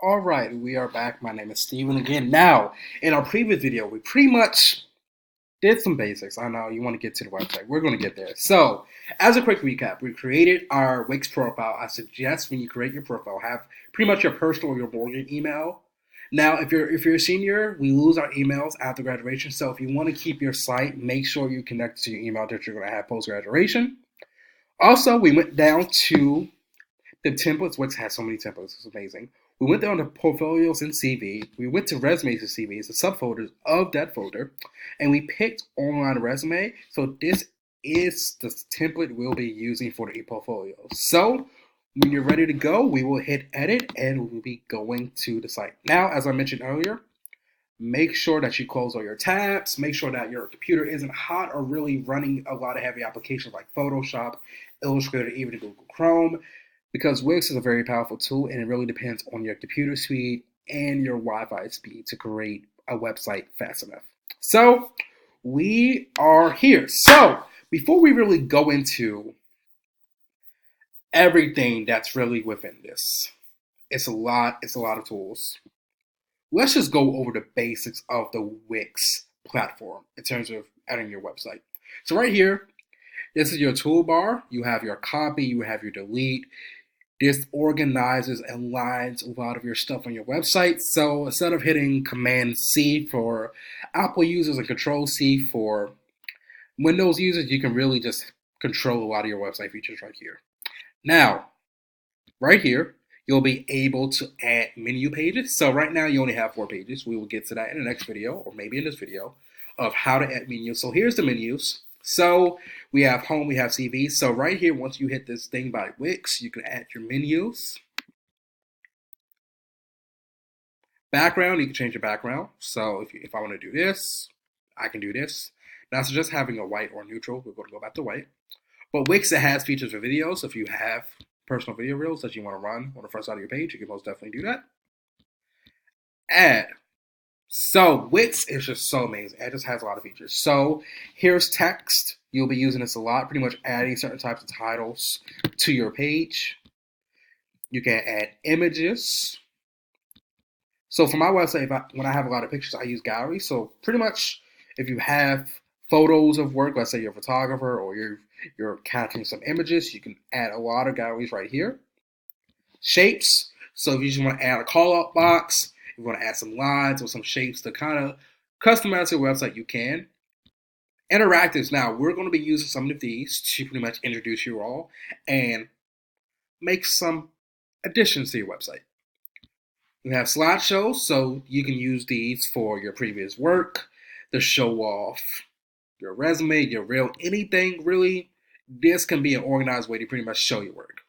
All right, we are back. My name is Steven again. Now, in our previous video, we pretty much did some basics. I know you want to get to the website. We're going to get there. So, as a quick recap, we created our Wix profile. I suggest when you create your profile, have pretty much your personal or your mortgage email. Now, if you're a senior, we lose our emails after graduation. So, if you want to keep your site, make sure you connect to your email that you're going to have post graduation. Also, we went down to the templates. Wix has so many templates. It's amazing. We went down to portfolios and CV. We went to resumes and CVs, the subfolders of that folder, and we picked online resume. So this is the template we'll be using for the ePortfolio. So when you're ready to go, we will hit edit and we'll be going to the site. Now, as I mentioned earlier, make sure that you close all your tabs. Make sure that your computer isn't hot or really running a lot of heavy applications like Photoshop, Illustrator, even Google Chrome, because Wix is a very powerful tool and it really depends on your computer speed and your Wi-Fi speed to create a website fast enough. So we are here. So before we really go into everything that's really within this, it's a lot of tools. Let's just go over the basics of the Wix platform in terms of editing your website. So right here, this is your toolbar. You have your copy, you have your delete. This organizes and lines a lot of your stuff on your website. So instead of hitting Command C for Apple users and Control C for Windows users, you can really just control a lot of your website features right here. Now, right here, you'll be able to add menu pages. So right now you only have 4 pages. We will get to that in the next video, or maybe in this video, of how to add menus. So here's the menus. So we have home, we have CV. So right here, once you hit this thing by Wix, you can add your menus. Background, you can change your background. So if I want to do this, I can do this. Now, so just having a white or neutral, we're going to go back to white. But Wix, it has features for videos. So if you have personal video reels that you want to run on the first side of your page, you can most definitely do that. Add. So Wix is just so amazing. It just has a lot of features. So here's text. You'll be using this a lot, pretty much adding certain types of titles to your page. You can add images. So for my website, when I have a lot of pictures, I use gallery. So pretty much if you have photos of work, let's say you're a photographer or you're capturing some images, you can add a lot of galleries right here. Shapes. So if you just want to add a call-out box, if you want to add some lines or some shapes to kind of customize your website, you can. Interactives. Now, we're going to be using some of these to pretty much introduce you all and make some additions to your website. You have slideshows, so you can use these for your previous work, to show off your resume, your reel, anything really. This can be an organized way to pretty much show your work.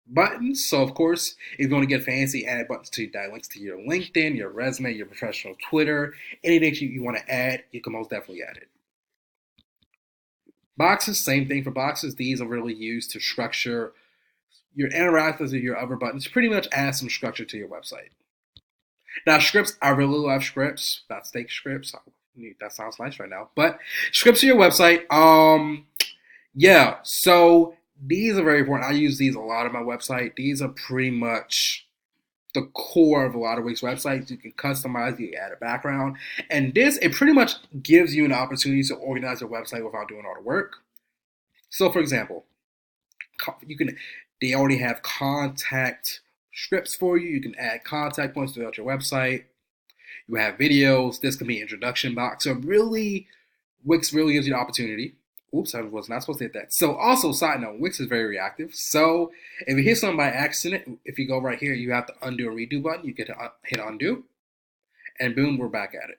Buttons, so of course, if you want to get fancy, add buttons to that links to your LinkedIn, your resume, your professional Twitter, anything you want to add, you can most definitely add it. Boxes, same thing for boxes. These are really used to structure your interactions of your other buttons, pretty much add some structure to your website. Now, scripts, I really love scripts, not steak scripts. That sounds nice right now. But scripts to your website, yeah, so these are very important. I use these a lot on my website. These are pretty much the core of a lot of Wix websites. You can customize, you can add a background. And this, it pretty much gives you an opportunity to organize your website without doing all the work. So for example, they already have contact scripts for you. You can add contact points throughout your website. You have videos. This can be an introduction box. So really, Wix really gives you the opportunity. Oops, I was not supposed to hit that. So also, side note, Wix is very reactive. So if you hit something by accident, if you go right here, you have the undo and redo button. You get to hit undo, and boom, we're back at it.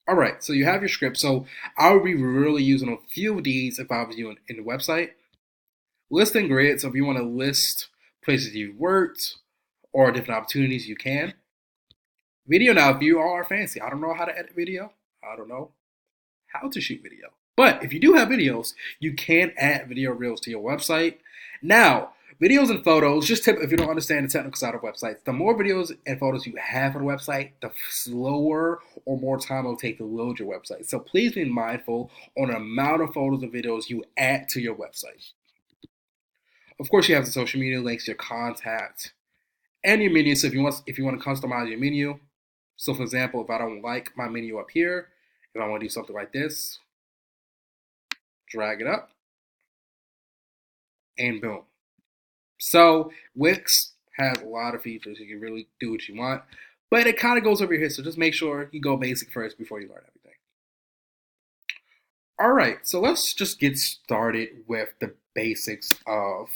All right, so you have your script. So I would be really using a few of these if I was you in the website. Listing grid, so if you want to list places you've worked or different opportunities, you can. Video, now if you are fancy, I don't know how to edit video. I don't know how to shoot video. But if you do have videos, you can add video reels to your website. Now, videos and photos, just tip if you don't understand the technical side of websites, the more videos and photos you have on a website, the slower or more time it'll take to load your website. So please be mindful on the amount of photos and videos you add to your website. Of course, you have the social media links, your contact, and your menu. So if you want to customize your menu, so for example, if I don't like my menu up here, if I want to do something like this, drag it up, and boom. So Wix has a lot of features. You can really do what you want, but it kind of goes over your head. So just make sure you go basic first before you learn everything. All right, so let's just get started with the basics of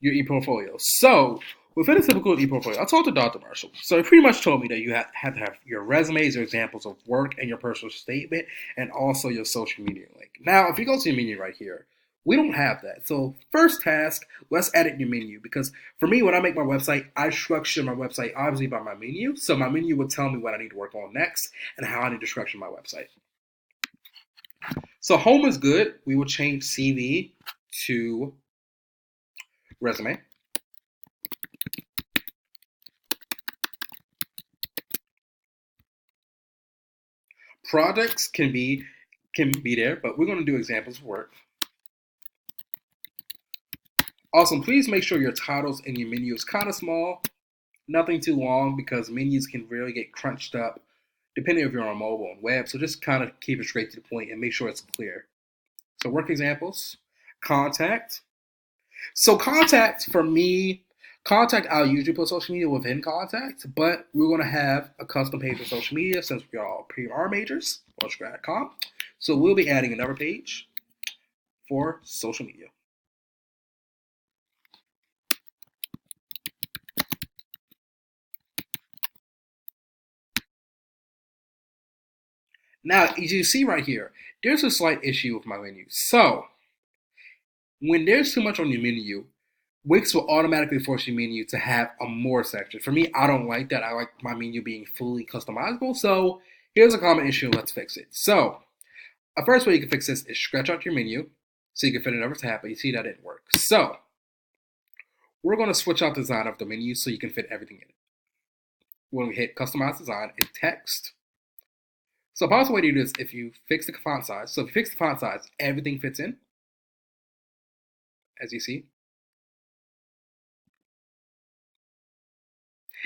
your ePortfolio. So within a typical ePortfolio, I talked to Dr. Marshall. So he pretty much told me that you have to have your resumes, your examples of work, and your personal statement, and also your social media link. Now, if you go to your menu right here, we don't have that. So first task, let's edit your menu, because for me, when I make my website, I structure my website obviously by my menu. So my menu will tell me what I need to work on next and how I need to structure my website. So home is good. We will change CV to resume. Projects can be there, but we're going to do examples of work. Awesome. Please make sure your titles in your menu is kind of small, nothing too long, because menus can really get crunched up depending if you're on mobile and web. So just kind of keep it straight to the point and make sure it's clear. So work examples, contact. So contact for me, contact I'll usually put social media within contact, but we're going to have a custom page for social media since we are all PR majors on Strat.com. So we'll be adding another page for social media. Now, as you see right here, there's a slight issue with my menu. So when there's too much on your menu, Wix will automatically force your menu to have a more section. For me, I don't like that. I like my menu being fully customizable. So here's a common issue. Let's fix it. So a first way you can fix this is stretch out your menu so you can fit another tab, but you see that didn't work. So we're going to switch out the design of the menu so you can fit everything in it. We're going to hit customize design in text. So a possible way to do this, if you fix the font size, so if you fix the font size, everything fits in, as you see.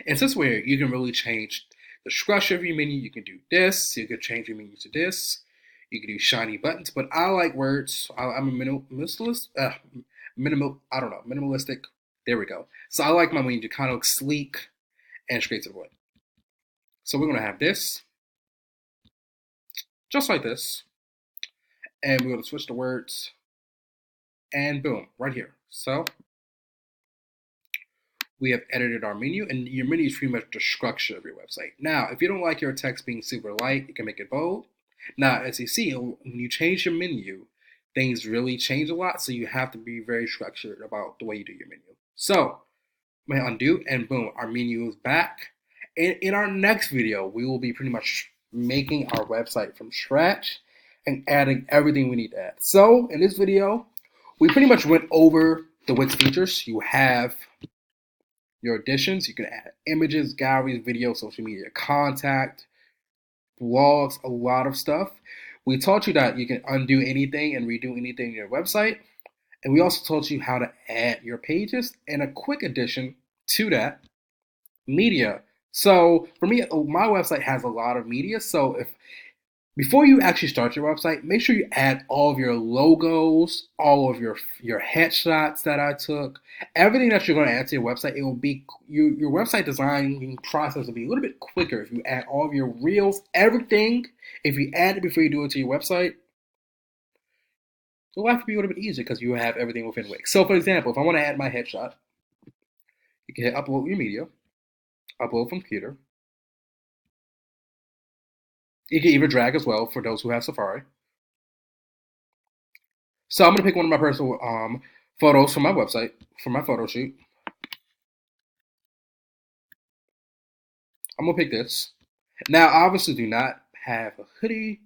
And this way, you can really change the structure of your menu. You can do this. You can change your menu to this. You can do shiny buttons. But I like words. I'm a minimalist. Minimalistic. There we go. So I like my menu to kind of look sleek and straight to the point. So we're going to have this, just like this. And we're going to switch the words. And boom, right here. So we have edited our menu, and your menu is pretty much the structure of your website. Now, if you don't like your text being super light, you can make it bold. Now, as you see, when you change your menu, things really change a lot, so you have to be very structured about the way you do your menu. So, I'm going to undo, and boom, our menu is back. And in our next video, we will be pretty much making our website from scratch and adding everything we need to add. So, in this video, we pretty much went over the Wix features. You have your additions. You can add images, galleries, video, social media, contact, blogs, a lot of stuff. We taught you that you can undo anything and redo anything in your website. And we also taught you how to add your pages, and a quick addition to that, media. So for me, my website has a lot of media. So if before you actually start your website, make sure you add all of your logos, all of your headshots that I took, everything that you're going to add to your website. It will be your website design process will be a little bit quicker if you add all of your reels, everything. If you add it before you do it to your website, it'll have to be a little bit easier because you have everything within Wix. So for example, if I want to add my headshot, you can hit upload your media, upload from computer. You can even drag as well for those who have Safari. So I'm going to pick one of my personal photos from my website, for my photo shoot. I'm going to pick this. Now, obviously, do not have a hoodie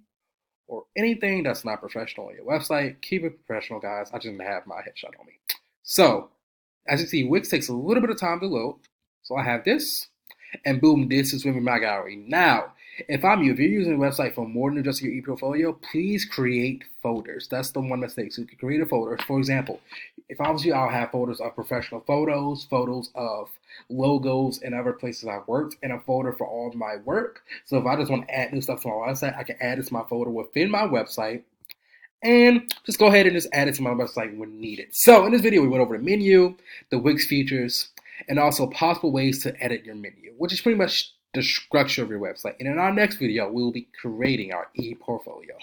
or anything that's not professional on your website. Keep it professional, guys. I just didn't have my headshot on me. So, as you see, Wix takes a little bit of time to load. So I have this, and boom, this is within my gallery. Now, If I'm you, if you're using a website for more than just your ePortfolio, please create folders. That's the one mistake. So you can create a folder. For example, if I was you, I'll have folders of professional photos, photos of logos and other places I've worked, and a folder for all of my work. So if I just want to add new stuff to my website, I can add it to my folder within my website and just go ahead and just add it to my website when needed. So in this video, we went over the menu, the Wix features, and also possible ways to edit your menu, which is pretty much the structure of your website. And in our next video, we will be creating our ePortfolio.